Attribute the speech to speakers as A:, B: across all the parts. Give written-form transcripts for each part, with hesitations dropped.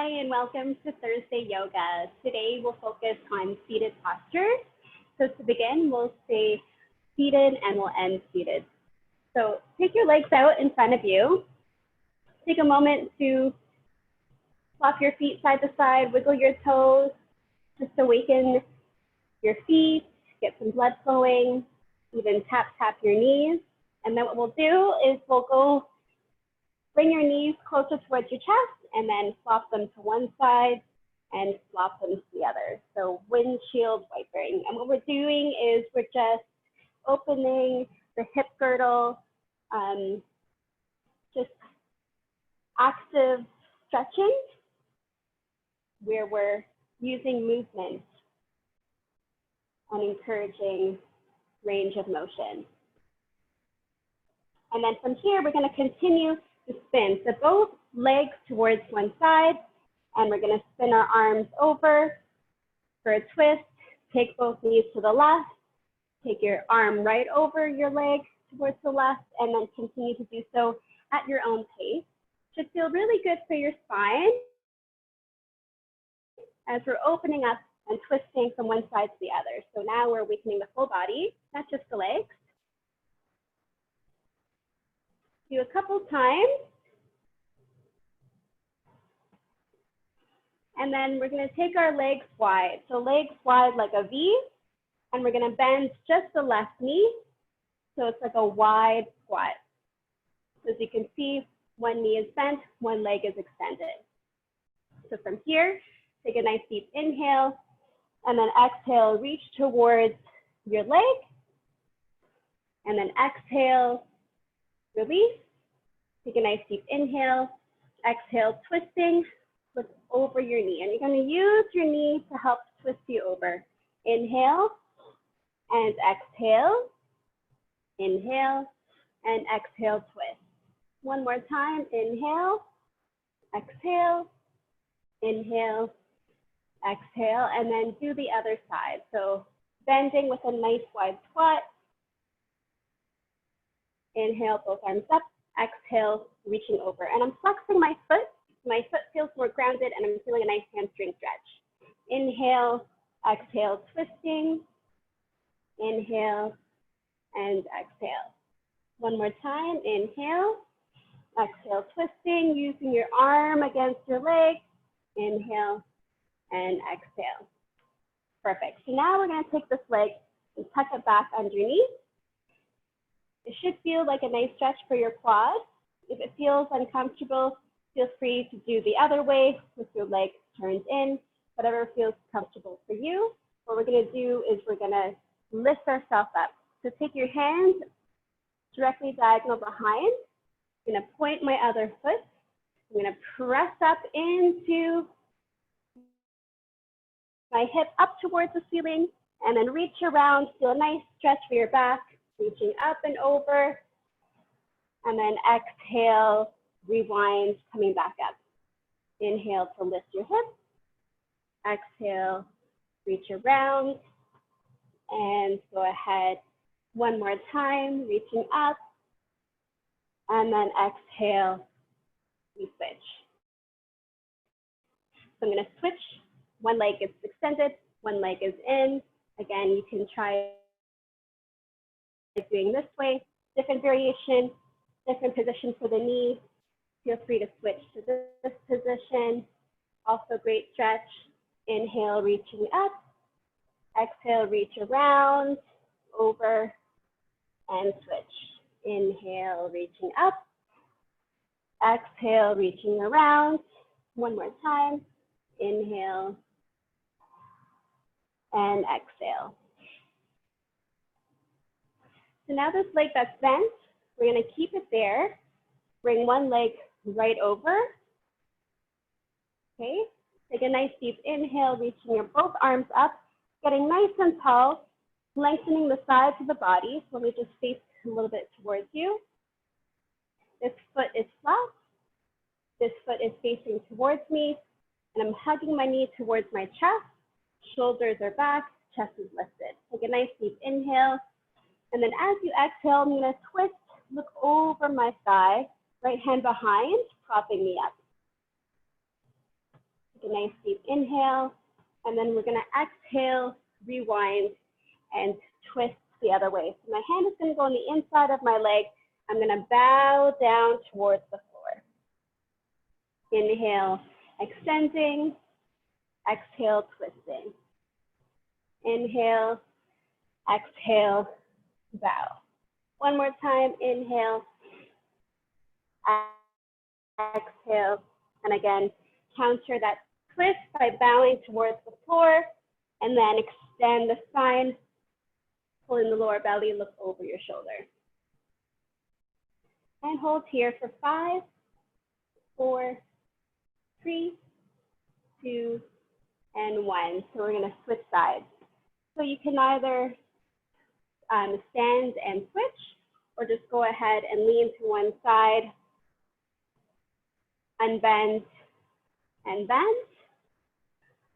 A: Hi, and welcome to Thursday Yoga. Today we'll focus on seated postures. So to begin, we'll stay seated and we'll end seated. So take your legs out in front of you. Take a moment to flop your feet side to side, wiggle your toes, just awaken your feet, get some blood flowing, even tap your knees. And then what we'll do is we'll go bring your knees closer towards your chest and then flop them to one side and flop them to the other. So windshield wipering. And what we're doing is we're just opening the hip girdle, just active stretching where we're using movement and encouraging range of motion. And then from here, we're going to continue to spin. So both legs towards one side, and we're going to spin our arms over for a twist. Take both knees to the left. Take your arm right over your leg towards the left, and then continue to do so at your own pace. Should feel really good for your spine as we're opening up and twisting from one side to the other. So now we're awakening the full body, not just the legs. Do a couple times. And then we're going to take our legs wide. So legs wide like a V, and we're going to bend just the left knee. So it's like a wide squat. So as you can see, one knee is bent, one leg is extended. So from here, take a nice deep inhale, and then exhale, reach towards your leg, and then exhale, release. Take a nice deep inhale, exhale, twisting, flip over your knee. And you're going to use your knee to help twist you over. Inhale and exhale, inhale and exhale, twist. One more time, inhale, exhale, inhale, exhale, and then do the other side. So bending with a nice wide squat. Inhale, both arms up. Exhale, reaching over. And I'm flexing my foot. My foot feels more grounded, and I'm feeling a nice hamstring stretch. Inhale, exhale, twisting. Inhale, and exhale. One more time. Inhale, exhale, twisting, using your arm against your leg. Inhale, and exhale. Perfect. So now we're going to take this leg and tuck it back underneath. It should feel like a nice stretch for your quads. If it feels uncomfortable, feel free to do the other way with your leg turned in, whatever feels comfortable for you. What we're going to do is we're going to lift ourselves up. So take your hands directly diagonal behind. I'm going to point my other foot. I'm going to press up into my hip up towards the ceiling, and then reach around. Feel a nice stretch for your back. Reaching up and over, and then exhale, rewind, coming back up. Inhale to lift your hips. Exhale, reach around, and go ahead one more time, reaching up, and then exhale, we switch. So I'm going to switch. One leg is extended, one leg is in. Again, you can try doing this way, different variation, different position for the knee. Feel free to switch to this position. Also great stretch. Inhale, reaching up. Exhale, reach around, over, and switch. Inhale, reaching up. Exhale, reaching around. One more time. Inhale, and exhale. So now this leg that's bent, we're going to keep it there. Bring one leg right over. Okay, take a nice deep inhale, reaching your both arms up, getting nice and tall, lengthening the sides of the body. So let me just face a little bit towards you. This foot is flat. This foot is facing towards me, and I'm hugging my knee towards my chest. Shoulders are back, chest is lifted. Take a nice deep inhale. And then as you exhale, I'm going to twist, look over my thigh, right hand behind, propping me up. a nice deep inhale, and then we're gonna exhale, rewind, and twist the other way. So my hand is gonna go on the inside of my leg. I'm gonna bow down towards the floor. Inhale, extending, exhale, twisting. Inhale, exhale, bow. One more time, inhale, exhale, and again, counter that twist by bowing towards the floor, and then extend the spine, pull in the lower belly, look over your shoulder. And hold here for 5, 4, 3, 2, and 1. So we're gonna switch sides. So you can either stand and switch, or just go ahead and lean to one side, unbend and bend.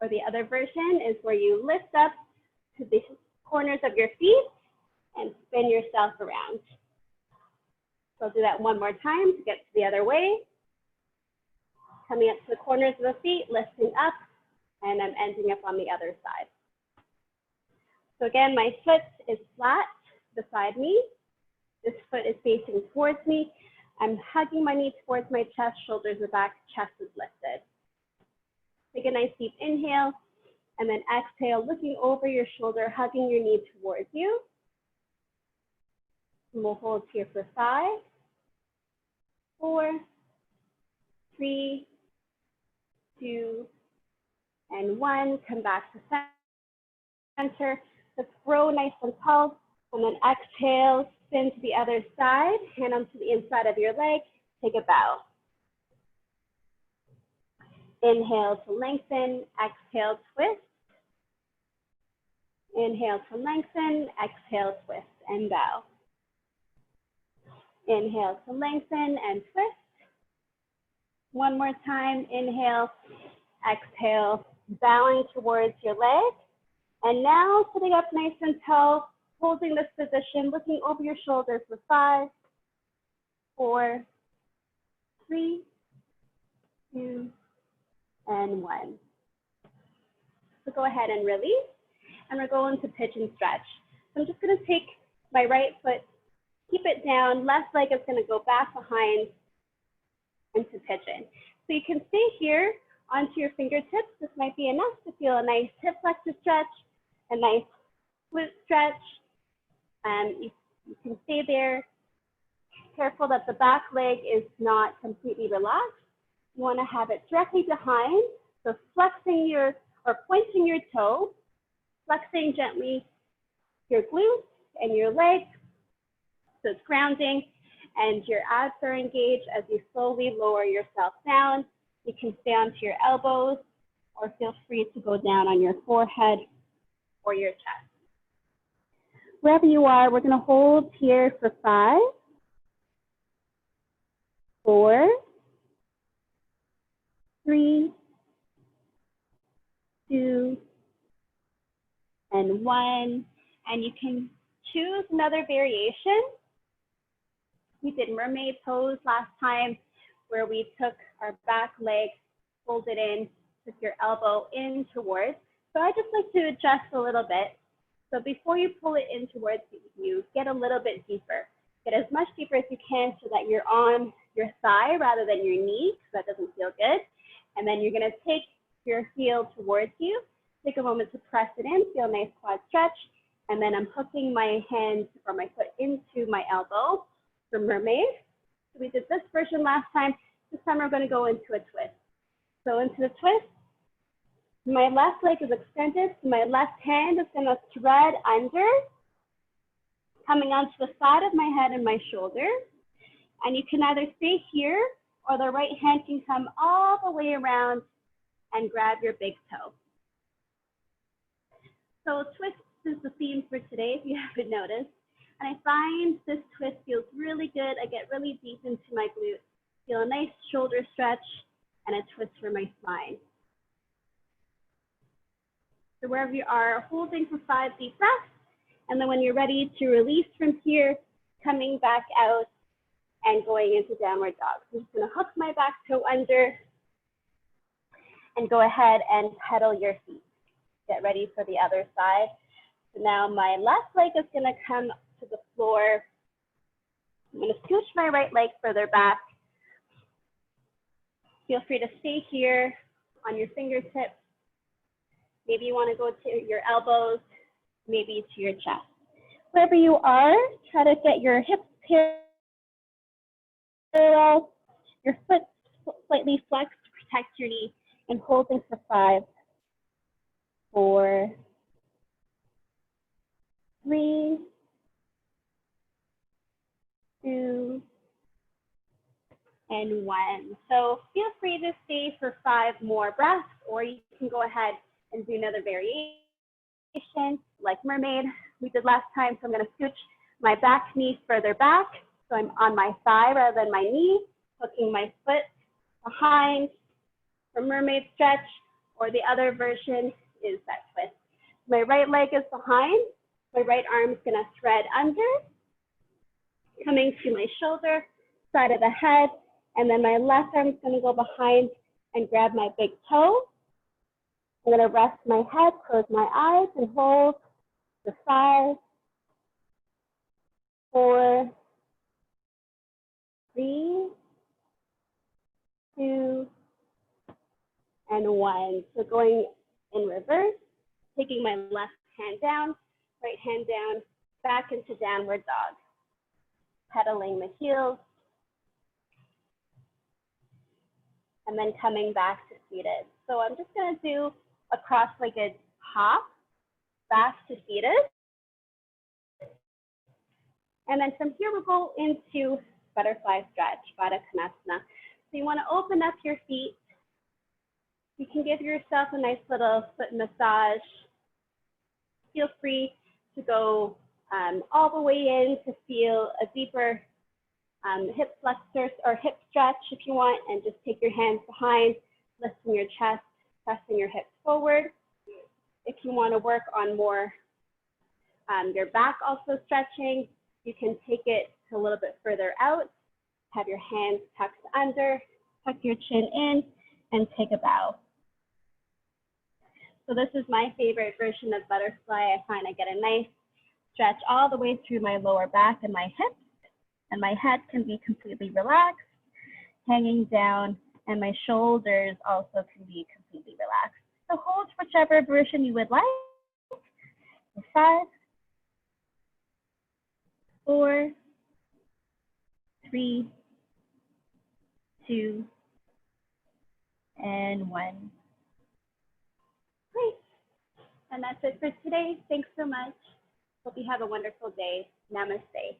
A: Or the other version is where you lift up to the corners of your feet and spin yourself around. So I'll do that one more time to get to the other way. Coming up to the corners of the feet, lifting up, and I'm ending up on the other side. So again, my foot is flat beside me. This foot is facing towards me. I'm hugging my knee towards my chest, shoulders are back, chest is lifted. Take a nice deep inhale, and then exhale, looking over your shoulder, hugging your knee towards you. And we'll hold here for 5, 4, 3, 2, and 1. Come back to center. Let's grow nice and tall, and then exhale, spin to the other side, hand onto the inside of your leg, take a bow. Inhale to lengthen, exhale, twist. Inhale to lengthen, exhale, twist, and bow. Inhale to lengthen and twist. One more time, inhale, exhale, bowing towards your leg. And now sitting up nice and tall, holding this position, looking over your shoulders for 5, 4, 3, 2, and 1. So go ahead and release, and we're going to pigeon stretch. So I'm just gonna take my right foot, keep it down, left leg is gonna go back behind into pigeon. So you can stay here onto your fingertips. This might be enough to feel a nice hip flexor stretch, a nice glute stretch. You can stay there. Careful that the back leg is not completely relaxed. You want to have it directly behind. So flexing your, or pointing your toe, flexing gently your glutes and your legs. So it's grounding, and your abs are engaged as you slowly lower yourself down. You can stay onto your elbows, or feel free to go down on your forehead or your chest. Wherever you are, we're going to hold here for 5, 4, 3, 2, and 1. And you can choose another variation. We did mermaid pose last time, where we took our back leg, folded in, took your elbow in towards. So I just like to adjust a little bit. So before you pull it in towards you, get a little bit deeper. Get as much deeper as you can so that you're on your thigh rather than your knee, because that doesn't feel good. And then you're gonna take your heel towards you. Take a moment to press it in, feel a nice quad stretch. And then I'm hooking my hand or my foot into my elbow for mermaid. So we did this version last time. This time we're gonna go into a twist. So into the twist, my left leg is extended, so my left hand is gonna thread under, coming onto the side of my head and my shoulder. And you can either stay here, or the right hand can come all the way around and grab your big toe. So twist is the theme for today, if you haven't noticed. And I find this twist feels really good. I get really deep into my glute, feel a nice shoulder stretch, and a twist for my spine. So wherever you are, holding for 5 deep breaths, and then when you're ready to release from here, coming back out and going into downward dog. So I'm just gonna hook my back toe under, and go ahead and pedal your feet. Get ready for the other side. So now my left leg is gonna come to the floor. I'm gonna scooch my right leg further back. Feel free to stay here on your fingertips. Maybe you wanna go to your elbows, maybe to your chest. Wherever you are, try to get your hips parallel, your foot slightly flexed to protect your knee, and holding for 5, 4, 3, 2, and 1. So feel free to stay for 5 more breaths, or you can go ahead and do another variation like mermaid we did last time. So I'm going to scooch my back knee further back. So I'm on my thigh rather than my knee, hooking my foot behind for mermaid stretch, or the other version is that twist. My right leg is behind. My right arm is going to thread under, coming to my shoulder, side of the head, and then my left arm is going to go behind and grab my big toe. I'm going to rest my head, close my eyes, and hold for 5, 4, 3, 2, and 1. So going in reverse, taking my left hand down, right hand down, back into downward dog. Pedaling the heels, and then coming back to seated. So I'm just going to do a cross-legged hop back to seated. And then from here, we'll go into butterfly stretch, Baddha Konasana. So you want to open up your feet. You can give yourself a nice little foot massage. Feel free to go all the way in to feel a deeper hip flexors or hip stretch if you want, and just take your hands behind, lifting your chest, pressing your hips forward. If you want to work on more your back also stretching, you can take it a little bit further out, have your hands tucked under, tuck your chin in, and take a bow. So this is my favorite version of butterfly. I find I get a nice stretch all the way through my lower back and my hips, and my head can be completely relaxed, hanging down, and my shoulders also can be completely relaxed. So hold whichever version you would like. 5, 4, 3, 2, and 1. Great. And that's it for today. Thanks so much. Hope you have a wonderful day. Namaste.